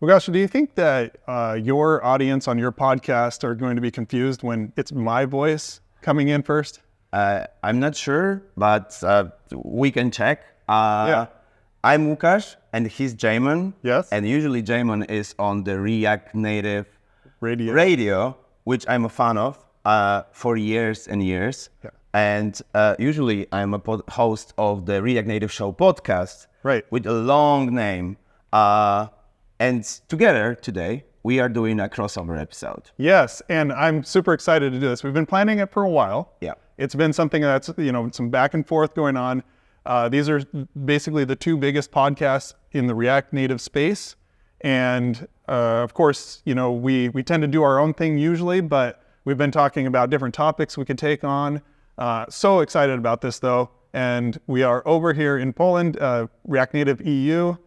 Łukasz, do you think that your audience on your podcast are going to be confused when it's my voice coming in first? I'm not sure, but we can check. Yeah. I'm Łukasz, and he's Jamon. Yes. And usually Jamon is on the React Native Radio. which I'm a fan of for years and years. Yeah. And usually I'm a host of the React Native Show podcast. Right. With a long name. And together today, we are doing a crossover episode. Yes, and I'm super excited to do this. We've been planning it for a while. Yeah. It's been something that's, some back and forth going on. These are basically the two biggest podcasts in the React Native space. And of course, we tend to do our own thing usually, but we've been talking about different topics we could take on. So excited about this though. And we are over here in Poland, React Native EU,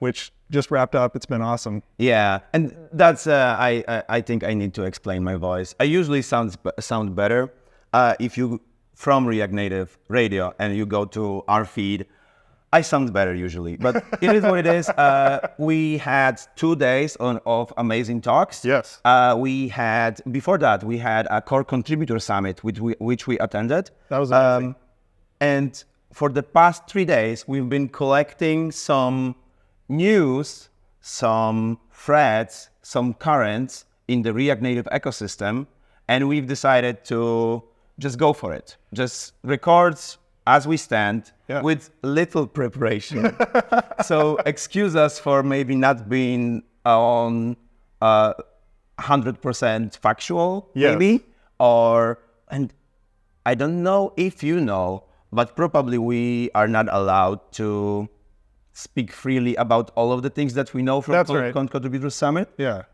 which just wrapped up. It's been awesome. Yeah, and that's I think I need to explain my voice. I usually sound better if you from React Native Radio and you go to our feed. I sound better usually, but it is what it is. We had 2 days of amazing talks. Yes. Before that we had a core contributor summit which we attended. That was amazing. And for the past 3 days we've been collecting some news, some threads, some currents in the React Native ecosystem, and we've decided to just go for it. Just record as we stand with little preparation. So excuse us for maybe not being on 100% factual, maybe, and I don't know if you know, but probably we are not allowed to speak freely about all of the things that we know from Contributor Summit. Yeah.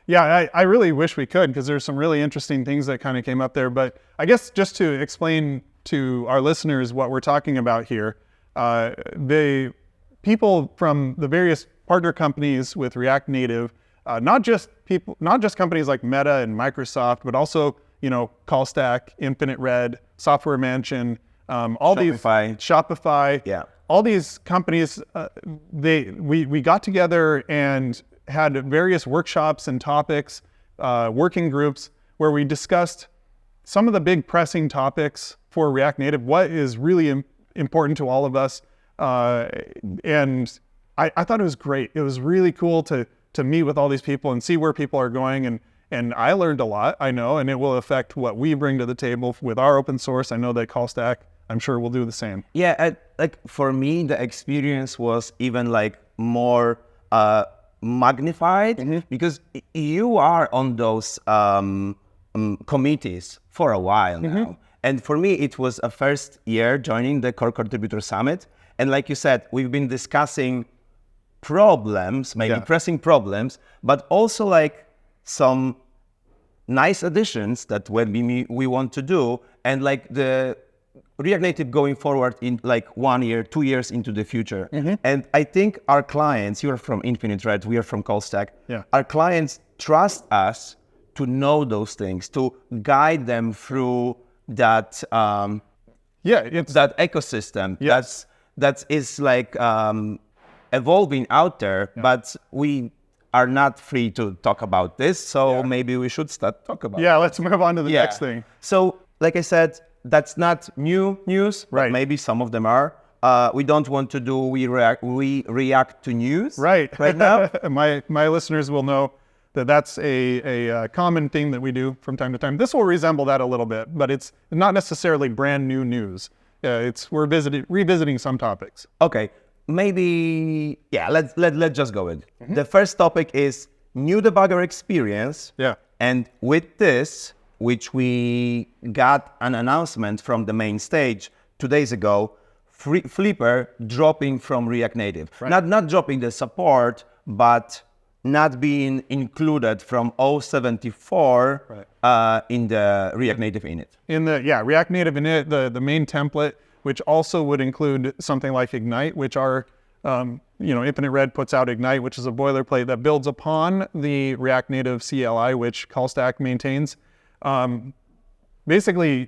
Yeah, I really wish we could, because there's some really interesting things that kind of came up there. But I guess just to explain to our listeners what we're talking about here, the people from the various partner companies with React Native, not just companies like Meta and Microsoft, but also, Callstack, Infinite Red, Software Mansion, Shopify. Yeah. All these companies, we got together and had various workshops and topics, working groups, where we discussed some of the big pressing topics for React Native, what is really important to all of us. And I thought it was great. It was really cool to meet with all these people and see where people are going. And I learned a lot, I know, and it will affect what we bring to the table with our open source. I know that Callstack, I'm sure, will do the same. Yeah, for me, the experience was even more magnified, because you are on those committees for a while now. And for me, it was a first year joining the Core Contributor Summit. And like you said, we've been discussing problems, maybe pressing problems, but also some nice additions that we want to do, and the React Native going forward in 1 year, 2 years into the future. And I think our clients, you're from Infinite Red, we are from Callstack, our clients trust us to know those things, to guide them through that that ecosystem that is evolving out there, but we are not free to talk about this, so maybe we should start talk about it. Let's move on to the next thing. So, like I said, that's not new news, but maybe some of them are. We don't want to do we react to news right now. My listeners will know that that's a common thing that we do from time to time. This will resemble that a little bit, but it's not necessarily brand new news. We're revisiting some topics. Okay, maybe let's just go with it. The first topic is new debugger experience. Yeah, and with this, which we got an announcement from the main stage 2 days ago, Flipper dropping from React Native. Not dropping the support, but not being included from 0.74 in the React Native init. In the React Native init, the main template, which also would include something like Ignite, which are Infinite Red puts out Ignite, which is a boilerplate that builds upon the React Native CLI, which Callstack maintains. Basically,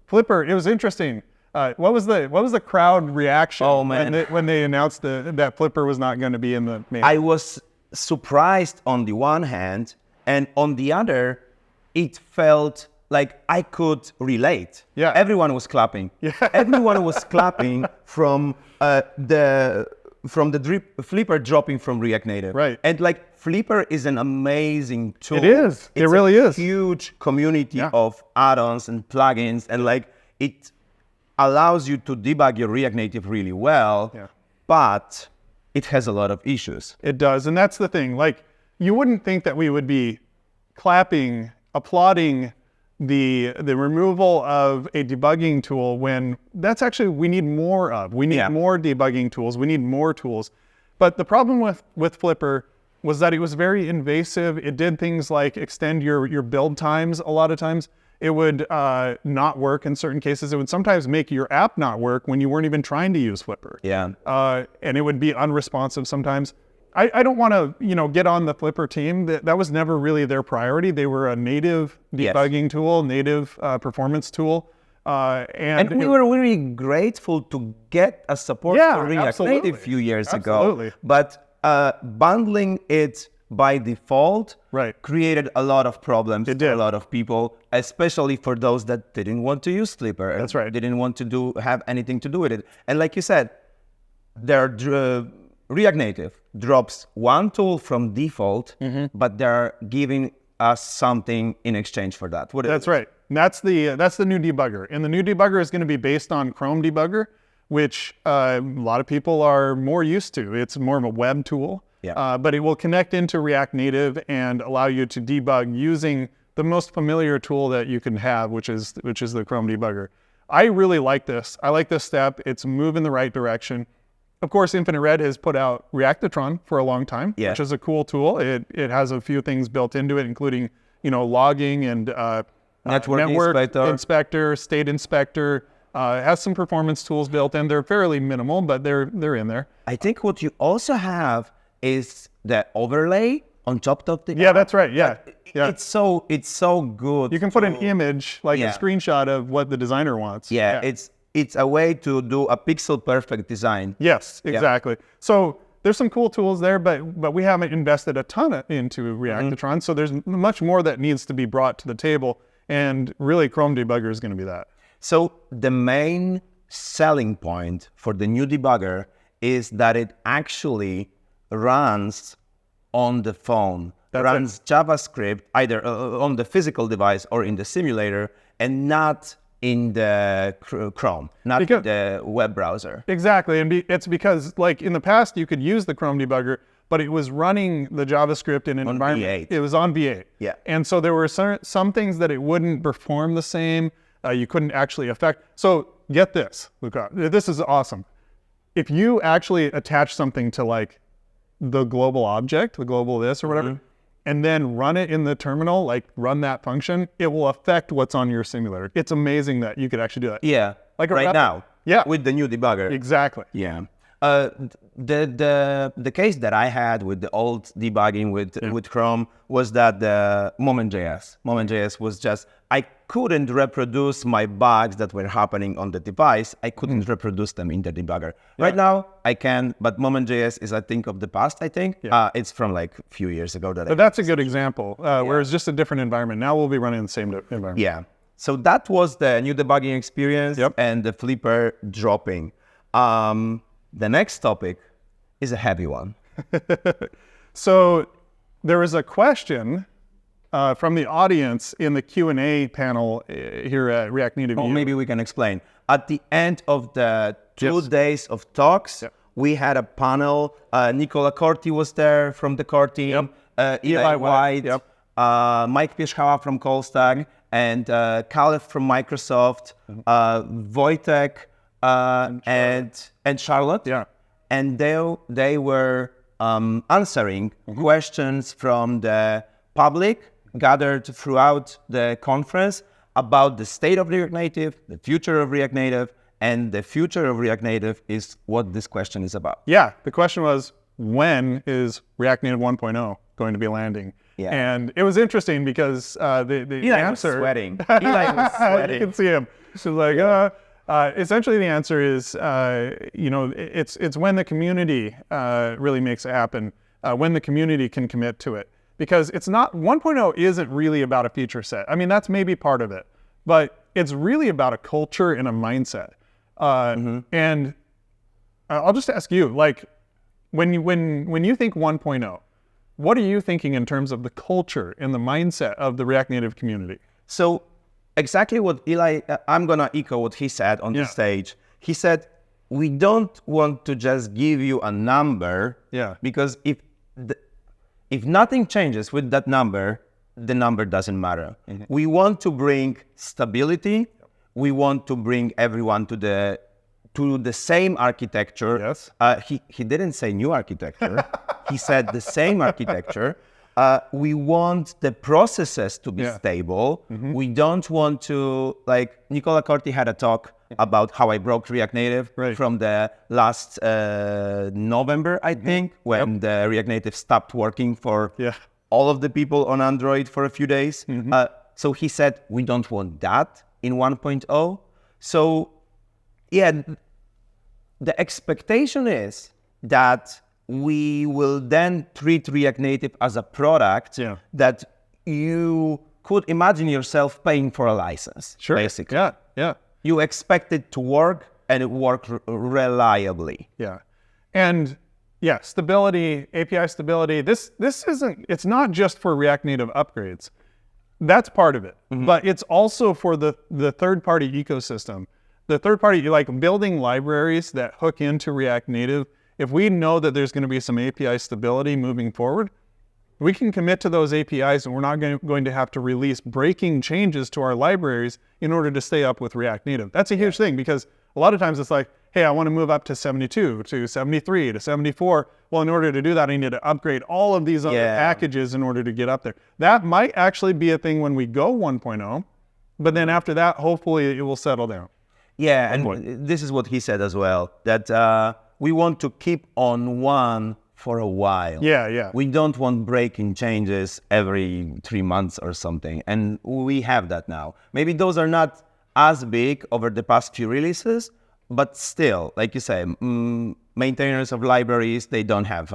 Flipper, it was interesting. What was the crowd reaction when they announced that Flipper was not going to be in the main? I was surprised on the one hand, and on the other, it felt like I could relate. Yeah. Everyone was clapping. Yeah. Everyone was clapping from the Flipper dropping from React Native. Right. And like Flipper is an amazing tool. It is. It really is. Huge community of add-ons and plugins, and like it allows you to debug your React Native really well. Yeah. But it has a lot of issues. It does, and that's the thing. Like, you wouldn't think that we would be clapping, applauding the removal of a debugging tool when that's actually we need more of. We need more debugging tools. We need more tools. But the problem with Flipper was that it was very invasive. It did things like extend your build times a lot of times. It would not work in certain cases. It would sometimes make your app not work when you weren't even trying to use Flipper. Yeah. And it would be unresponsive sometimes. I don't want to, get on the Flipper team. That was never really their priority. They were a native debugging tool, native performance tool. And we were really grateful to get a support for React Native a few years ago. But bundling it by default created a lot of problems for a lot of people, especially for those that didn't want to use Flipper. That's right. Didn't want to have anything to do with it. And like you said, React Native drops one tool from default, but they're giving us something in exchange for that. That's right. And that's the new debugger. And the new debugger is going to be based on Chrome Debugger, which a lot of people are more used to. It's more of a web tool. Yeah. But it will connect into React Native and allow you to debug using the most familiar tool that you can have, which is the Chrome Debugger. I really like this. I like this step. It's a move in the right direction. Of course, Infinite Red has put out Reactatron for a long time, which is a cool tool. It has a few things built into it, including logging and network inspector, state inspector. It has some performance tools built in. They're fairly minimal, but they're in there. I think what you also have is the overlay on top of the that's right. Yeah. It's so good. You can put an image, like a screenshot of what the designer wants. It's a way to do a pixel perfect design. Yes, exactly. So there's some cool tools there, but we haven't invested a ton into Reactatron. So there's much more that needs to be brought to the table, and really Chrome Debugger is going to be that. So the main selling point for the new debugger is that it actually runs on the phone, runs JavaScript either on the physical device or in the simulator, and not in the Chrome, not the web browser. Exactly, and it's because like in the past you could use the Chrome debugger, but it was running the JavaScript in an environment. V8. It was on V8. Yeah. And so there were some things that it wouldn't perform the same. You couldn't actually affect. So get this, Łukasz, this is awesome. If you actually attach something to like the global object, the global this or whatever, and then run it in the terminal, like run that function, it will affect what's on your simulator. It's amazing that you could actually do that. Yeah, like right now. Yeah, with the new debugger. Exactly. Yeah. The case that I had with the old debugging with Chrome was that the Moment.js was just, I couldn't reproduce my bugs that were happening on the device. I couldn't reproduce them in the debugger. Right now I can, but Moment.js is a thing of the past, I think. It's from like a few years ago. But that's a good example, where it's just a different environment. Now we'll be running the same environment. Yeah. So that was the new debugging experience and the Flipper dropping. The next topic is a heavy one. So there was a question from the audience in the Q&A panel here at React Native. Well, maybe we can explain. At the end of the 2 days of talks, we had a panel. Nicola Corti was there from the core team, Eli White, Mike Pierzchała from Callstack, and Caleb from Microsoft, Wojtek, and Charlotte. Yeah. And they were answering questions from the public gathered throughout the conference about the state of React Native, the future of React Native, And the future of React Native is what this question is about. Yeah, the question was, when is React Native 1.0 going to be landing? Yeah. And it was interesting because the Eli answer... was sweating. Eli was sweating. You can see him. She's like, essentially the answer is, it's when the community really makes it happen, when the community can commit to it. Because it's not, 1.0 isn't really about a feature set. I mean, that's maybe part of it, but it's really about a culture and a mindset. And I'll just ask you, like, when you think 1.0, what are you thinking in terms of the culture and the mindset of the React Native community? So exactly what Eli, I'm going to echo what he said on the stage. He said, we don't want to just give you a number, because if nothing changes with that number, the number doesn't matter. We want to bring stability. We want to bring everyone to the same architecture. Yes. He didn't say new architecture. He said the same architecture. We want the processes to be stable. We don't want to, like Nicola Corti had a talk about how I broke React Native from the last November, I think, when the React Native stopped working for all of the people on Android for a few days. So he said, we don't want that in 1.0. So yeah, the expectation is that we will then treat React Native as a product that you could imagine yourself paying for a license, basically. Yeah. You expect it to work, and it work reliably. Yeah. And yeah, stability, API stability, this isn't, it's not just for React Native upgrades. That's part of it. But it's also for the third-party ecosystem. The third-party, like building libraries that hook into React Native. If we know that there's going to be some API stability moving forward, we can commit to those APIs, and we're not going to have to release breaking changes to our libraries in order to stay up with React Native. That's a huge thing, because a lot of times it's like, hey, I want to move up to 72, to 73, to 74. Well, in order to do that, I need to upgrade all of these other packages in order to get up there. That might actually be a thing when we go 1.0, but then after that, hopefully it will settle down. Yeah, and this is what he said as well, that we want to keep on one for a while. Yeah. We don't want breaking changes every 3 months or something. And we have that now. Maybe those are not as big over the past few releases, but still, like you say, maintainers of libraries, they don't have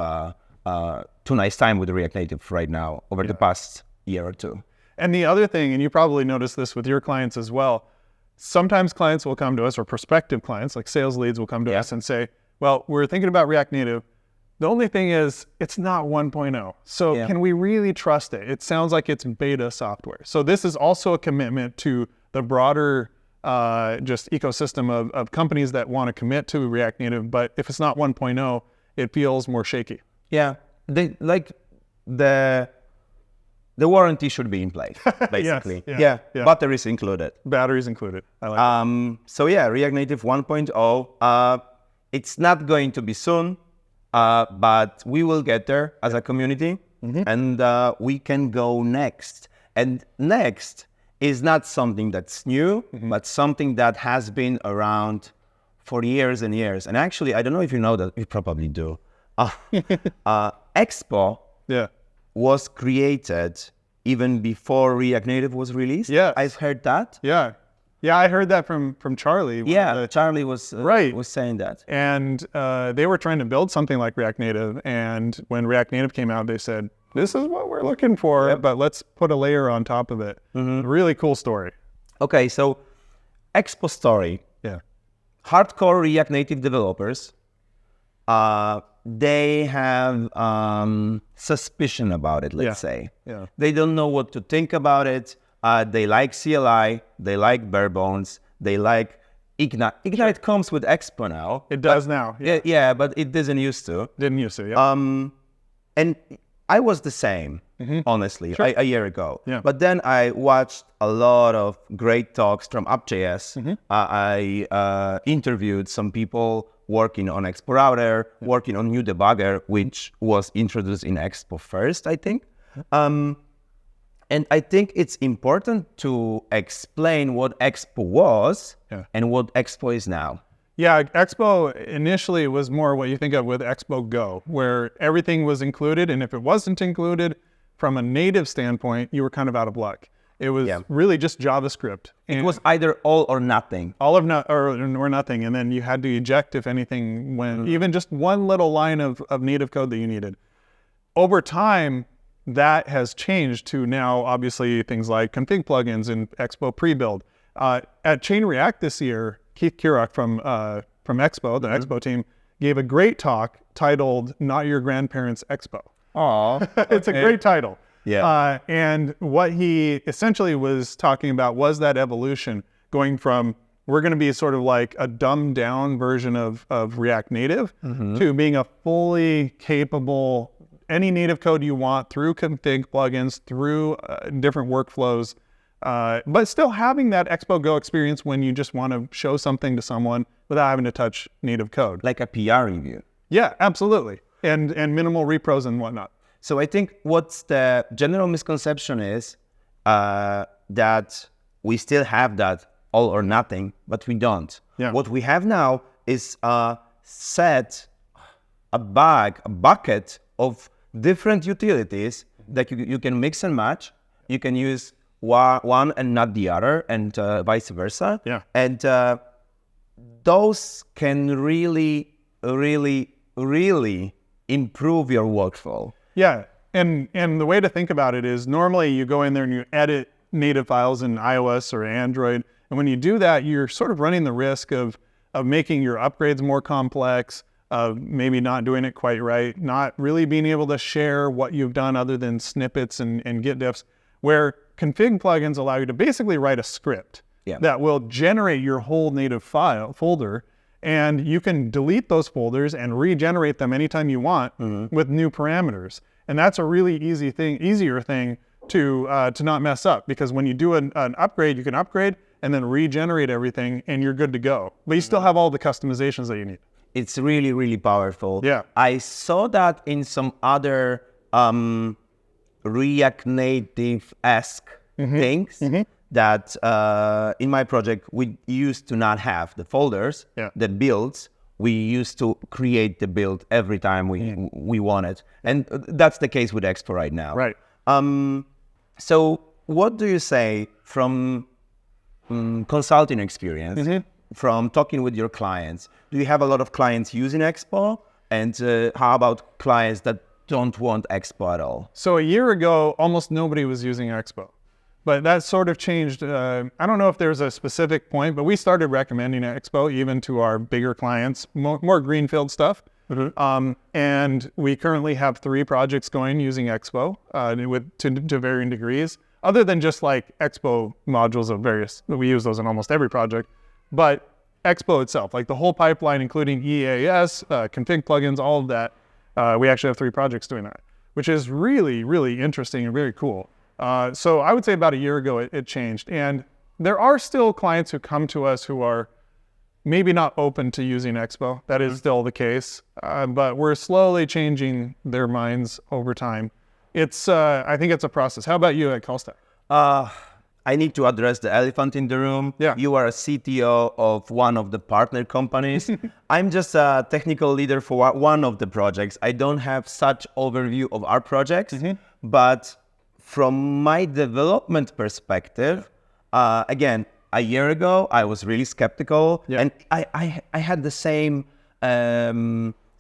too nice time with React Native right now over the past year or two. And the other thing, and you probably noticed this with your clients as well, sometimes clients will come to us, or prospective clients, like sales leads will come to us and say, well, we're thinking about React Native. The only thing is, it's not 1.0. So can we really trust it? It sounds like it's beta software. So this is also a commitment to the broader just ecosystem of companies that want to commit to React Native. But if it's not 1.0, it feels more shaky. Yeah, the warranty should be in place, basically. Batteries included. Batteries included. I like so yeah, React Native 1.0. It's not going to be soon, but we will get there as a community, and we can go next. And next is not something that's new, but something that has been around for years and years. And actually, I don't know if you know that, you probably do. Expo was created even before React Native was released. Yeah, I've heard that. Yeah, I heard that from Charlie. Yeah, Charlie was saying that. And they were trying to build something like React Native. And when React Native came out, they said, this is what we're looking for, but let's put a layer on top of it. Really cool story. Okay, so Expo story. Yeah. Hardcore React Native developers, they have suspicion about it, let's say. Yeah. They don't know what to think about it. They like CLI, they like bare bones, they like Ignite. Ignite comes with Expo now. It does now. Yeah, but it doesn't used to. Didn't used to, yeah. And I was the same, honestly, a year ago. Yeah. But then I watched a lot of great talks from Up.js. I interviewed some people working on Expo Router, working on new Debugger, which was introduced in Expo first, I think. And I think it's important to explain what Expo was and what Expo is now. Yeah, Expo initially was more what you think of with Expo Go, where everything was included, and if it wasn't included from a native standpoint, you were kind of out of luck. It was really just JavaScript. And it was either all or nothing. All of or nothing, and then you had to eject if anything went, even just one little line of native code that you needed. Over time, that has changed to now, obviously, things like config plugins and Expo pre-build. At Chain React this year, Keith Kirok from Expo, the Expo team, gave a great talk titled "Not Your Grandparents' Expo." Aww, it's a great title. Yeah. And what he essentially was talking about was that evolution, going from we're going to be sort of like a dumbed down version of React Native to being a fully capable, any native code you want through config plugins, through different workflows, but still having that Expo Go experience when you just want to show something to someone without having to touch native code. Like a PR review. Yeah, absolutely. And minimal repros and whatnot. So I think what's the general misconception is that we still have that all or nothing, but we don't. Yeah. What we have now is a bucket of different utilities that you can mix and match. You can use one and not the other, and vice versa. Yeah. And those can really improve your workflow. Yeah, and the way to think about it is normally you go in there and you edit native files in iOS or Android, and when you do that, you're sort of running the risk of making your upgrades more complex, of maybe not doing it quite right, not really being able to share what you've done other than snippets and git diffs, where config plugins allow you to basically write a script that will generate your whole native folder, and you can delete those folders and regenerate them anytime you want with new parameters. And that's a really easier thing to not mess up, because when you do an upgrade, you can upgrade and then regenerate everything and you're good to go. But you still have all the customizations that you need. It's really powerful. Yeah. I saw that in some other React Native-esque things. That in my project, we used to not have the folders, the builds. We used to create the build every time we wanted. And that's the case with Expo right now. Right. So what do you say from consulting experience, from talking with your clients? Do you have a lot of clients using Expo? And how about clients that don't want Expo at all? So a year ago, almost nobody was using Expo. But that sort of changed. I don't know if there's a specific point, but we started recommending Expo even to our bigger clients, more greenfield stuff. And we currently have 3 projects going using Expo to varying degrees, other than just like Expo modules of various, we use those in almost every project. But Expo itself, like the whole pipeline, including EAS, config plugins, all of that, we actually have 3 projects doing that, which is really interesting and very cool. So I would say about a year ago, it changed. And there are still clients who come to us who are maybe not open to using Expo. That is still the case. But we're slowly changing their minds over time. I think it's a process. How about you at Callstack? I need to address the elephant in the room. Yeah. You are a CTO of one of the partner companies. I'm just a technical leader for one of the projects. I don't have such overview of our projects, but from my development perspective, again, a year ago, I was really skeptical, and I had the same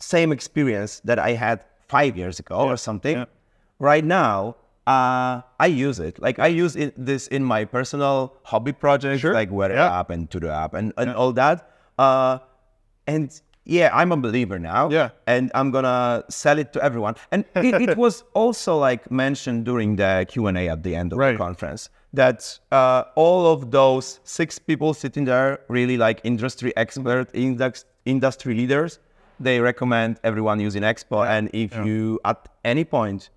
experience that I had 5 years ago or something. Yeah. Right now, I use it. Like I use this in my personal hobby projects, like Weather app and To-Do app and all that. And yeah, I'm a believer now. Yeah. And I'm gonna sell it to everyone. And it was also like mentioned during the Q&A at the end of the conference that all of those 6 people sitting there, really like industry expert, industry leaders, they recommend everyone using Expo. And if you at any point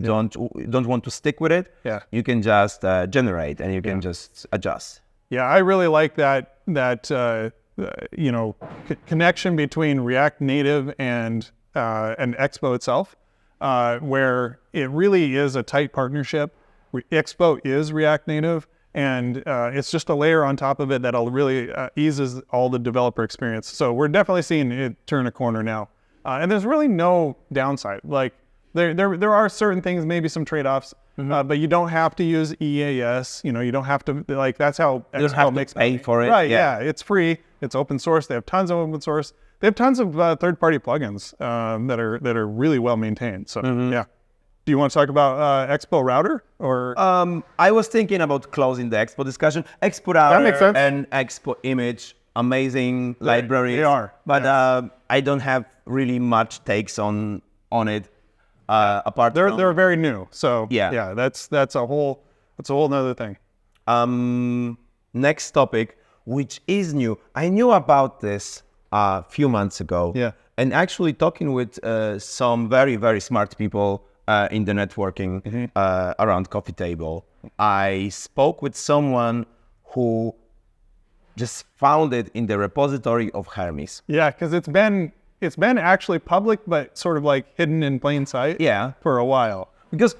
don't want to stick with it, you can just generate and you can just adjust. Yeah, I really like that connection between React Native and Expo itself, where it really is a tight partnership. Expo is React Native, and it's just a layer on top of it that'll really eases all the developer experience. So we're definitely seeing it turn a corner now. And there's really no downside. Like there are certain things, maybe some trade-offs, but you don't have to use EAS. You know, you don't have to, like, that's how Expo makes pay for it. Right, yeah. It's free. It's open source. They have tons of open source. They have tons of third-party plugins that are really well maintained. So yeah. Do you want to talk about Expo Router or? I was thinking about closing the Expo discussion. Expo Router That makes sense. and Expo Image, amazing libraries. They are. But I don't have really much takes on it. Apart from They're very new. So yeah, that's a whole nother thing. Next topic, which is new. I knew about this a few months ago. Yeah. And actually talking with some very, very smart people in the networking around coffee table, I spoke with someone who just found it in the repository of Hermes. Yeah, because it's been actually public, but sort of like hidden in plain sight. Yeah. For a while. Because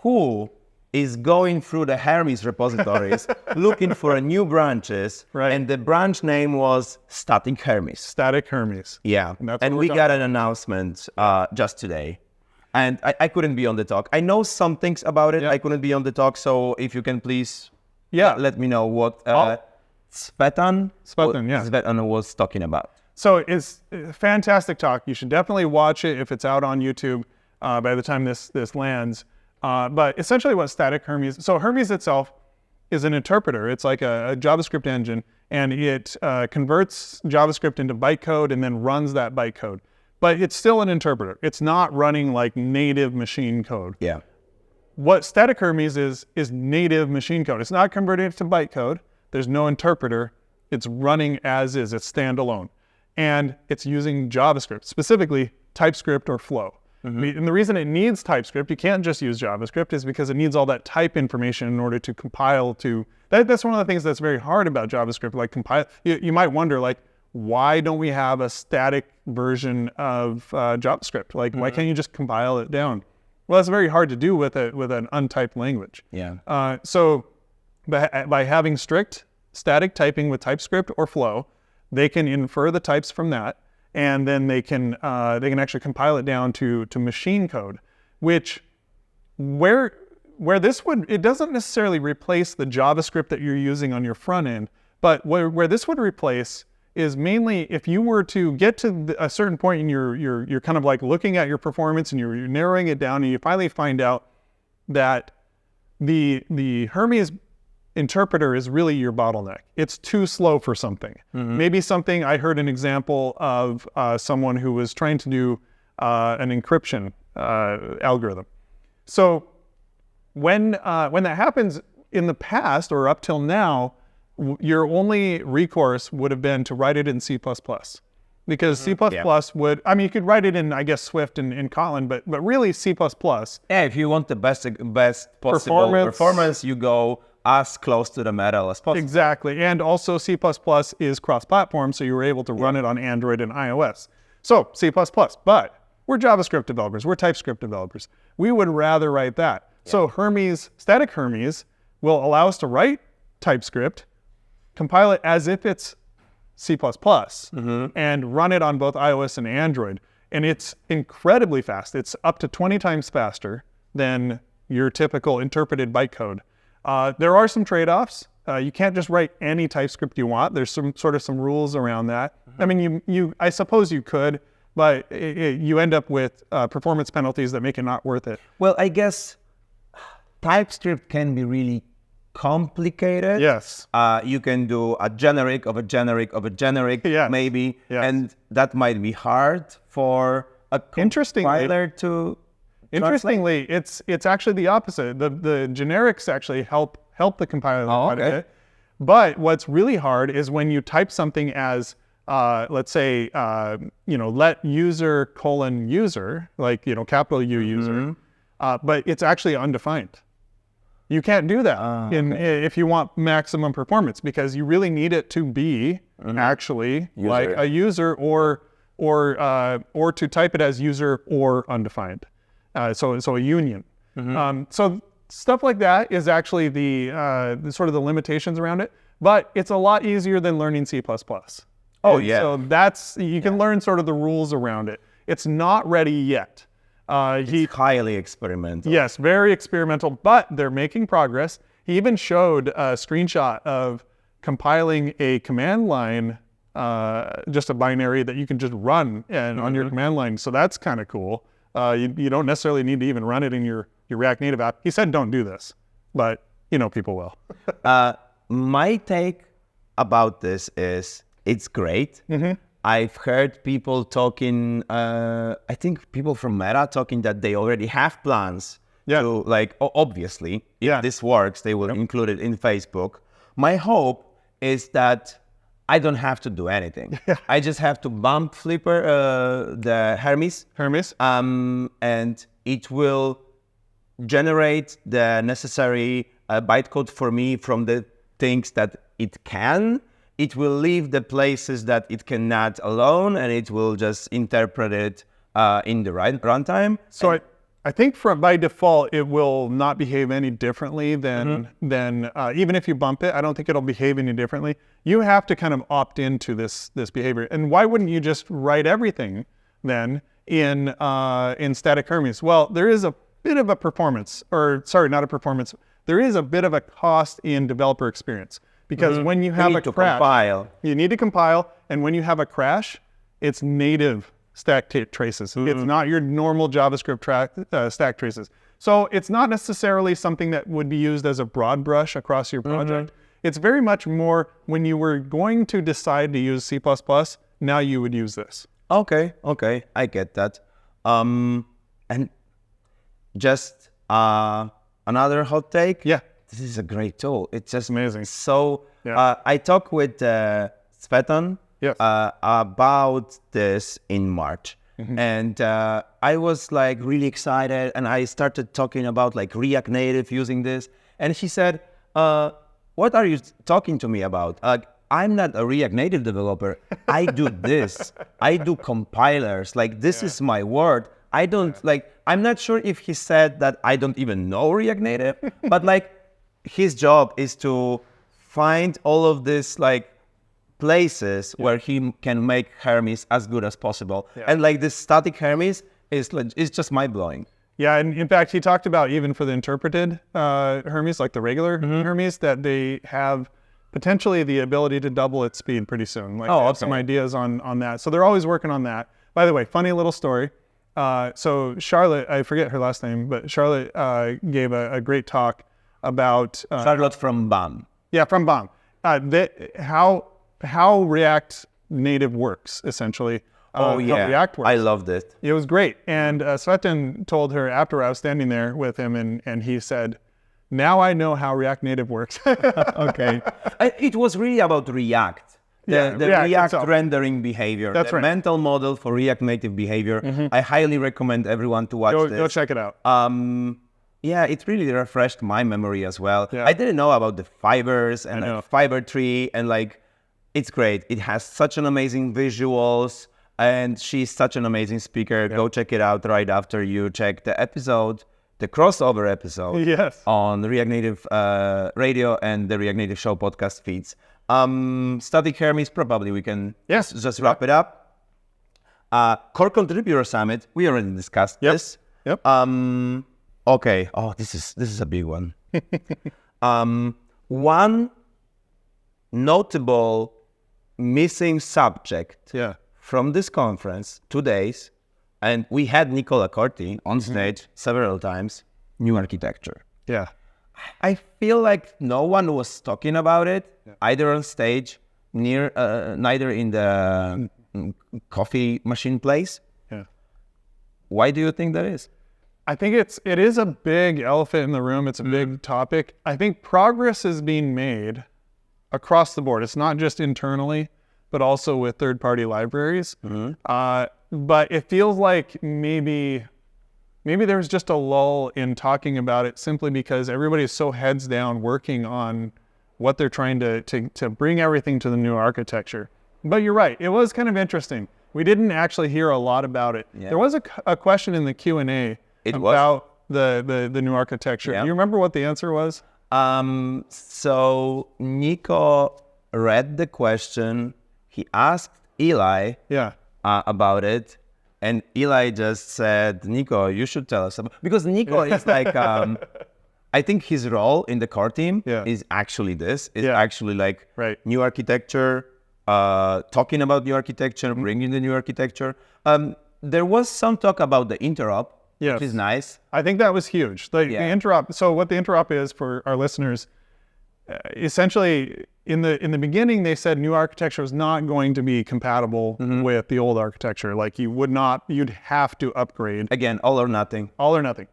who is going through the Hermes repositories looking for new branches? Right. And the branch name was Static Hermes. Static Hermes. Yeah. And that's And what we we're got an announcement just today. And I couldn't be on the talk. I know some things about it. Yeah. I couldn't be on the talk. So if you can please let me know what Svetan was talking about. So it's a fantastic talk. You should definitely watch it if it's out on YouTube by the time this lands. But essentially what Static Hermes, so Hermes itself is an interpreter. It's like a JavaScript engine, and it converts JavaScript into bytecode and then runs that bytecode. But it's still an interpreter. It's not running like native machine code. Yeah. What Static Hermes is native machine code. It's not converting it to bytecode. There's no interpreter. It's running as is. It's standalone. And it's using JavaScript, specifically TypeScript or Flow. And the reason it needs TypeScript, you can't just use JavaScript, is because it needs all that type information in order to compile to... That's one of the things that's very hard about JavaScript. Like compile, you might wonder, like, why don't we have a static version of JavaScript? Like, why can't you just compile it down? Well, that's very hard to do with an untyped language. Yeah. So by having strict static typing with TypeScript or Flow, they can infer the types from that, and then they can actually compile it down to machine code, which where this would, it doesn't necessarily replace the JavaScript that you're using on your front end, but where this would replace is mainly if you were to get to a certain point in you're kind of like looking at your performance and you're narrowing it down, and you finally find out that the Hermes interpreter is really your bottleneck. It's too slow for something. Maybe something, I heard an example of someone who was trying to do an encryption algorithm. So when that happens in the past or up till now, your only recourse would have been to write it in C++. Because C++ would, I mean, you could write it in, I guess, Swift and Kotlin, but really C++. Yeah, if you want the best possible performance, you go as close to the metal as possible. Exactly, and also C++ is cross-platform, so you were able to run it on Android and iOS. So C++, but we're JavaScript developers, we're TypeScript developers. We would rather write that. Yeah. So Hermes, Static Hermes, will allow us to write TypeScript, compile it as if it's C++, and run it on both iOS and Android. And it's incredibly fast. It's up to 20 times faster than your typical interpreted bytecode. There are some trade-offs. You can't just write any TypeScript you want. There's some rules around that. I mean, I suppose you could, but you end up with performance penalties that make it not worth it. Well, I guess TypeScript can be really complicated. Yes. You can do a generic of a generic of a generic, maybe, and that might be hard for a compiler to. Interestingly, it's actually the opposite. The generics actually help the compiler quite a bit. But what's really hard is when you type something as let's say let user : user, like capital U user, but it's actually undefined. You can't do that if you want maximum performance, because you really need it to be actually like a user or to type it as user or undefined. So a union. So stuff like that is actually the sort of the limitations around it. But it's a lot easier than learning C++. Oh, And yeah. so you can learn sort of the rules around it. It's not ready yet. It's highly experimental. Yes, very experimental, but they're making progress. He even showed a screenshot of compiling a command line, just a binary that you can just run on your command line. So that's kind of cool. You don't necessarily need to even run it in your React Native app. He said don't do this, but people will. My take about this is it's great. I've heard people talking, I think people from Meta talking that they already have plans to obviously, if this works, they will include it in Facebook. My hope is that I don't have to do anything. I just have to bump Flipper, the Hermes. And it will generate the necessary bytecode for me from the things that it can. It will leave the places that it cannot alone, and it will just interpret it in the runtime. So I think by default, it will not behave any differently than even if you bump it. I don't think it'll behave any differently. You have to kind of opt into this behavior. And why wouldn't you just write everything then in static Hermes? Well, there is a bit of a performance, or sorry, not a performance. There is a bit of a cost in developer experience. Because when you have a crash, you need to compile, and when you have a crash, it's native stack traces. It's not your normal JavaScript stack traces. So it's not necessarily something that would be used as a broad brush across your project. It's very much more when you were going to decide to use C++, now you would use this. Okay, I get that. And just another hot take. Yeah. This is a great tool. It's just amazing. So I talked with Svetan about this in March. And I was like really excited, and I started talking about like React Native using this. And she said, what are you talking to me about? I'm not a React Native developer. I do this. I do compilers. Like this is my word. I don't I'm not sure if he said that I don't even know React Native, but like, his job is to find all of these like places where he can make Hermes as good as possible. And like this static Hermes is just mind-blowing. Yeah, and in fact, he talked about even for the interpreted Hermes, like the regular Hermes, that they have potentially the ability to double its speed pretty soon. Like some ideas on that. So they're always working on that. By the way, funny little story. So Charlotte, I forget her last name, but Charlotte gave a great talk about Charlotte from BAM. Yeah, from BAM. How React Native works, essentially. How React works. I loved it. It was great. And Svetan told her after I was standing there with him, and he said, now I know how React Native works. Okay. It was really about React. The React rendering behavior. That's right. Mental model for React Native behavior. I highly recommend everyone to watch this. Go check it out. Yeah, it really refreshed my memory as well. Yeah. I didn't know about the fibers and like fiber tree, and like, it's great. It has such an amazing visuals, and she's such an amazing speaker. Go check it out right after you check the episode, the crossover episode on the React Native radio and the React Native Show podcast feeds. Static Hermes, probably we can just wrap it up. Core Contributor Summit, we already discussed this. Okay. Oh, this is a big one. One notable missing subject from this conference, 2 days, and we had Nicola Corti on stage several times, new architecture. Yeah. I feel like no one was talking about it, either on stage, neither in the coffee machine place. Yeah. Why do you think that is? I think it is a big elephant in the room. It's a big topic. I think progress is being made across the board. It's not just internally, but also with third-party libraries. But it feels like maybe there's just a lull in talking about it simply because everybody is so heads down working on what they're trying to bring everything to the new architecture. But you're right. It was kind of interesting. We didn't actually hear a lot about it. Yeah. There was a question in the Q&A about the new architecture. Yeah. Do you remember what the answer was? So Nico read the question. He asked Eli about it. And Eli just said, Nico, you should tell us about, because Nico is like, I think his role in the core team is actually this. It's actually like new architecture, talking about new architecture, bringing the new architecture. There was some talk about the interop, which is nice. I think that was huge. The interop. So what the interop is for our listeners, essentially in the beginning, they said new architecture was not going to be compatible with the old architecture. Like you'd have to upgrade. Again, all or nothing. All or nothing.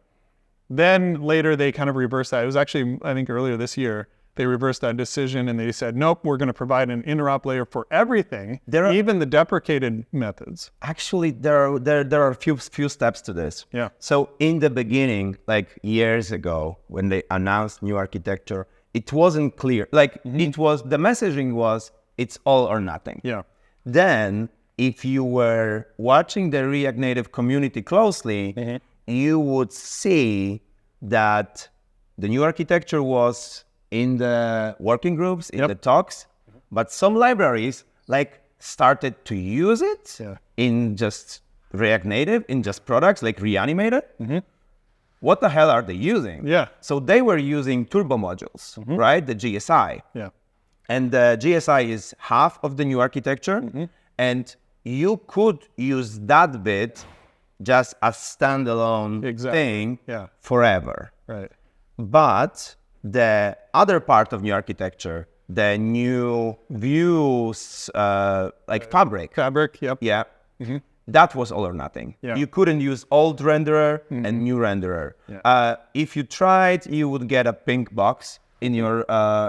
Then later they kind of reversed that. It was actually, I think earlier this year, they reversed that decision and they said, nope, we're going to provide an interop layer for everything, even the deprecated methods. Actually, there are a few steps to this. Yeah. So in the beginning, like years ago, when they announced new architecture, it wasn't clear. Like the messaging was, it's all or nothing. Yeah. Then if you were watching the React Native community closely, you would see that the new architecture was in the working groups, in the talks, but some libraries like started to use it in just React Native, in just products like Reanimated. What the hell are they using? Yeah. So they were using turbo modules, right? The GSI. Yeah. And the GSI is half of the new architecture. And you could use that bit just as standalone thing forever. Right. But the other part of new architecture, the new views, like Fabric. Fabric, Yeah. That was all or nothing. Yeah. You couldn't use old renderer and new renderer. If you tried, you would get a pink box in your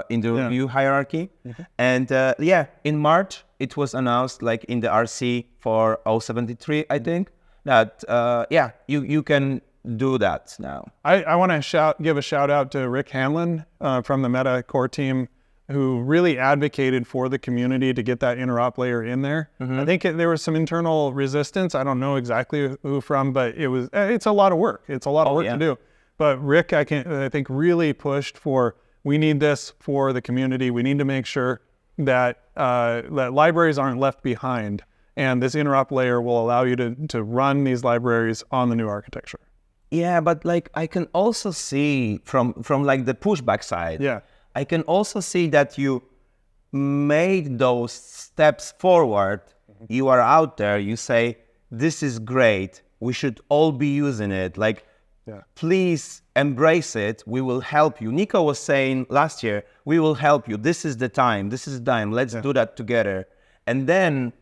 in the view hierarchy. And in March, it was announced, like in the RC for 073, I think, that you can do that now. I want to give a shout out to Rick Hanlon from the Meta core team, who really advocated for the community to get that interop layer in there. I think there was some internal resistance. I don't know exactly who from, but it's a lot of work. It's a lot of work to do. But Rick, I think really pushed for, we need this for the community. We need to make sure that that libraries aren't left behind. And this interop layer will allow you to run these libraries on the new architecture. Yeah, but like I can also see from like the pushback side. Yeah. I can also see that you made those steps forward. You are out there, you say, this is great. We should all be using it. Like, please embrace it. We will help you. Nico was saying last year, we will help you. This is the time. This is the time. Let's do that together. And then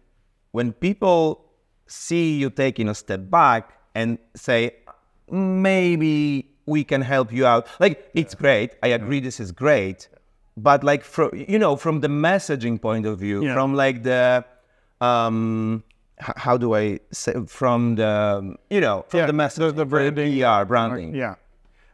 when people see you taking a step back and say, maybe we can help you out. Like, it's great. I agree, this is great. But like, from the messaging point of view, from like the, how do I say, from the, from the message, the branding, branding. Yeah.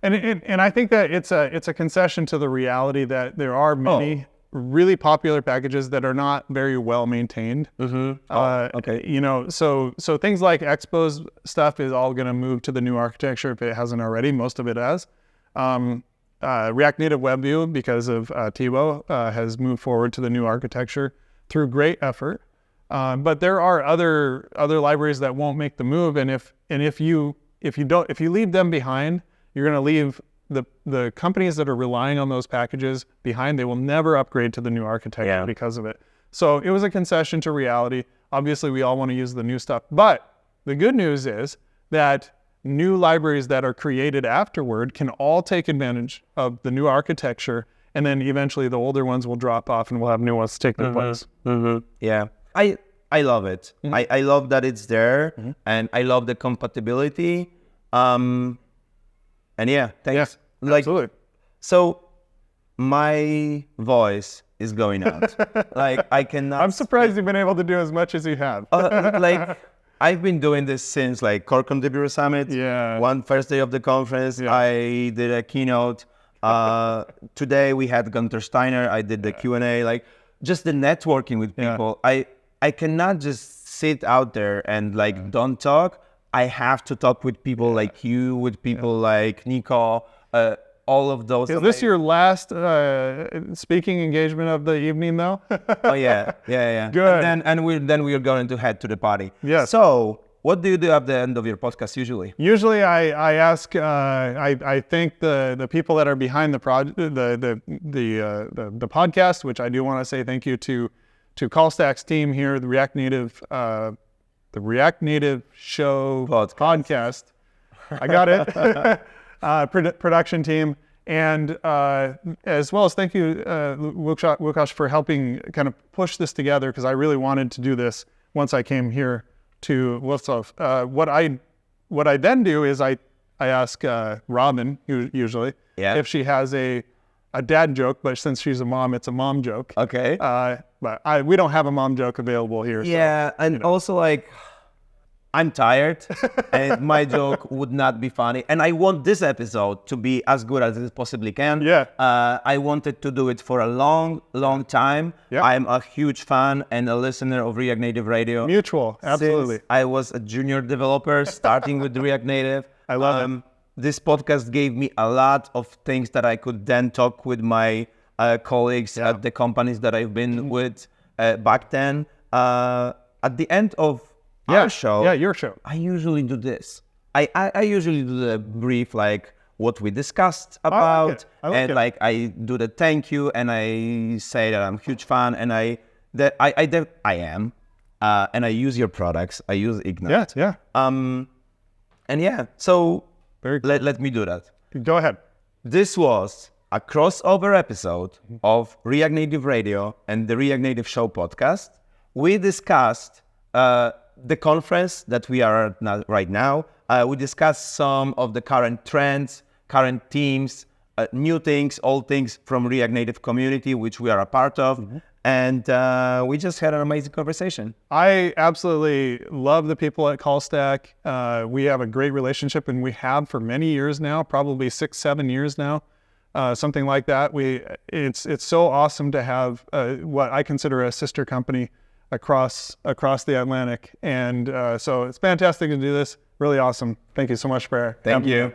And I think that it's a concession to the reality that there are many really popular packages that are not very well maintained. Okay. So things like Expo's stuff is all going to move to the new architecture if it hasn't already. Most of it has. React Native WebView, because of Thibaut, has moved forward to the new architecture through great effort. But there are other libraries that won't make the move, and if you leave them behind, you're going to leave the companies that are relying on those packages behind. They will never upgrade to the new architecture because of it. So it was a concession to reality. Obviously, we all want to use the new stuff, but the good news is that new libraries that are created afterward can all take advantage of the new architecture, and then eventually the older ones will drop off and we'll have new ones take their place. Yeah, I love it. I love that it's there, and I love the compatibility. And thanks. Yeah, absolutely. So my voice is going out. Like, I cannot. I'm surprised you've been able to do as much as you have. Like, I've been doing this since like Core Contributor Summit. One first day of the conference, I did a keynote. Today we had Gunter Steiner. I did the Q&A. Like, just the networking with people. I cannot just sit out there and like don't talk. I have to talk with people like you, with people like Nico, all of those. Is this your last speaking engagement of the evening, though? Oh yeah. Good. And then we are going to head to the party. Yes. So, what do you do at the end of your podcast usually? Usually, I ask, I thank the people that are behind the project, the podcast, which I do want to say thank you to Callstack's team here, the React Native Show podcast. I got it. Production team, and as well as thank you, Łukasz, for helping kind of push this together, because I really wanted to do this once I came here to Warsaw. What I then do is I ask Robin usually if she has a dad joke, but since she's a mom, it's a mom joke. Okay. But we don't have a mom joke available here. Yeah, so, and also like, I'm tired and my joke would not be funny. And I want this episode to be as good as it possibly can. Yeah. I wanted to do it for a long, long time. Yeah. I'm a huge fan and a listener of React Native Radio. Mutual, absolutely. Since I was a junior developer starting with React Native. I love it. This podcast gave me a lot of things that I could then talk with my colleagues at the companies that I've been with back then. At the end of our show, your show, I usually do this. I usually do the brief, like what we discussed about, I do the thank you, and I say that I'm a huge fan, and I am, and I use your products. I use Ignite. Yeah. So Very cool. let me do that. Go ahead. This was a crossover episode of React Native Radio and the React Native Show podcast. We discussed the conference that we are at right now. We discussed some of the current trends, current themes, new things, old things from React Native community, which we are a part of. And we just had an amazing conversation. I absolutely love the people at Callstack. We have a great relationship, and we have for many years now, probably 6-7 years now, something like that. It's so awesome to have what I consider a sister company across the Atlantic, and so it's fantastic to do this. Really awesome. Thank you so much for Thank you.